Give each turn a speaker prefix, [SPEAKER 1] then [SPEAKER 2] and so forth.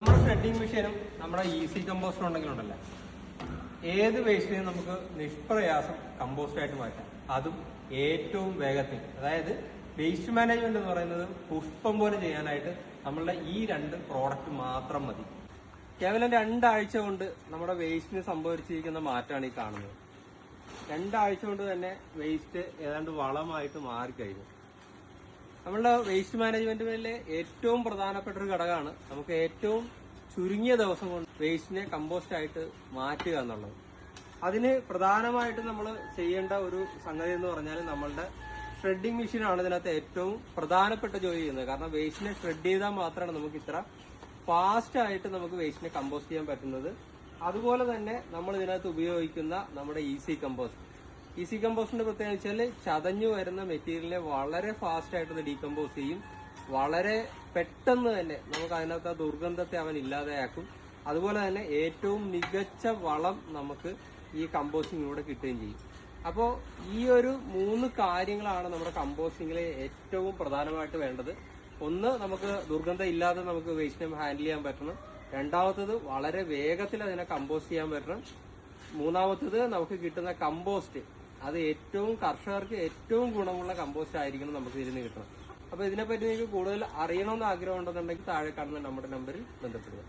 [SPEAKER 1] നമ്മുടെ ഷ്രെഡിംഗ് മെഷീനും നമ്മുടെ ഈസി കമ്പോസ്റ്റർ ഉണ്ടെങ്കിലുണ്ടല്ലോ ഏത് വേസ്റ്റിനെയും നമുക്ക് നിഷ്പ്രയാസം കമ്പോസ്റ്റ് ആയിട്ട് മാറ്റാം. അതും ഏറ്റവും വേഗത്തിൽ. അതായത് വേസ്റ്റ് മാനേജ്മെന്റ് എന്ന് പറയുന്നത് പുഷ്പം പോലെ ചെയ്യാനായിട്ട് നമ്മളുടെ ഈ രണ്ട് പ്രോഡക്റ്റ് മാത്രം മതി. കേവലം 2 ആഴ്ച കൊണ്ട് നമ്മുടെ വേസ്റ്റിന് സംഭവിച്ചിരിക്കുന്ന മാറ്റമാണ് ഈ കാണുന്നത്. 2 ആഴ്ച കൊണ്ട് തന്നെ വേസ്റ്റ് ഏതാണ്ട് വളമായിട്ട് മാറിക്കഴിഞ്ഞു. നമ്മളുടെ വേസ്റ്റ് മാനേജ്മെന്റിലെ ഏറ്റവും പ്രധാനപ്പെട്ട ഒരു ഘടകമാണ് നമുക്ക് ഏറ്റവും ചുരുങ്ങിയ ദിവസം കൊണ്ട് വേസ്റ്റിനെ കമ്പോസ്റ്റ് ആയിട്ട് മാറ്റുക എന്നുള്ളത്. അതിന് പ്രധാനമായിട്ട് നമ്മൾ ചെയ്യേണ്ട ഒരു സംഗതി എന്ന് പറഞ്ഞാൽ നമ്മളുടെ ഷ്രെഡിംഗ് മെഷീനാണ് ഇതിനകത്ത് ഏറ്റവും പ്രധാനപ്പെട്ട ജോലി ചെയ്യുന്നത്. കാരണം വേസ്റ്റിനെ ഷ്രെഡ് ചെയ്താൽ മാത്രമാണ് നമുക്ക് ഇത്ര ഫാസ്റ്റ് ആയിട്ട് നമുക്ക് വേസ്റ്റിനെ കമ്പോസ്റ്റ് ചെയ്യാൻ പറ്റുന്നത്. അതുപോലെ തന്നെ നമ്മൾ ഇതിനകത്ത് ഉപയോഗിക്കുന്ന നമ്മുടെ ഈസി കമ്പോസ്റ്റിന്റെ പ്രത്യേകത വെച്ചാൽ ചതഞ്ഞു വരുന്ന മെറ്റീരിയലിനെ വളരെ ഫാസ്റ്റ് ആയിട്ട് ഡീകമ്പോസ് ചെയ്യും. വളരെ പെട്ടെന്ന് തന്നെ നമുക്ക് അതിനകത്ത് ആ ദുർഗന്ധത്തെ അവൻ ഇല്ലാതെയാക്കും. അതുപോലെ തന്നെ ഏറ്റവും മികച്ച വളം നമുക്ക് ഈ കമ്പോസ്റ്റിങ്ങിലൂടെ കിട്ടുകയും ചെയ്യും. അപ്പോൾ ഈ ഒരു 3 കാര്യങ്ങളാണ് നമ്മുടെ കമ്പോസ്റ്റിങ്ങിൽ ഏറ്റവും പ്രധാനമായിട്ട് വേണ്ടത്. ഒന്ന്, നമുക്ക് ദുർഗന്ധം ഇല്ലാതെ നമുക്ക് വേസ്റ്റിനെ ഹാൻഡിൽ ചെയ്യാൻ പറ്റണം. രണ്ടാമത്തത്, വളരെ വേഗത്തിൽ അതിനെ കമ്പോസ്റ്റ് ചെയ്യാൻ പറ്റണം. മൂന്നാമത്തത്, നമുക്ക് കിട്ടുന്ന കമ്പോസ്റ്റ് അത് ഏറ്റവും കർഷകർക്ക് ഏറ്റവും ഗുണമുള്ള കമ്പോസ്റ്റ് ആയിരിക്കണം നമുക്ക് ഇതിന് കിട്ടണം. അപ്പൊ ഇതിനെപ്പറ്റി നിങ്ങൾക്ക് കൂടുതൽ അറിയണമെന്ന് ആഗ്രഹം ഉണ്ടെന്നുണ്ടെങ്കിൽ താഴെ കാണുന്ന നമ്മുടെ നമ്പറിൽ ബന്ധപ്പെടുക.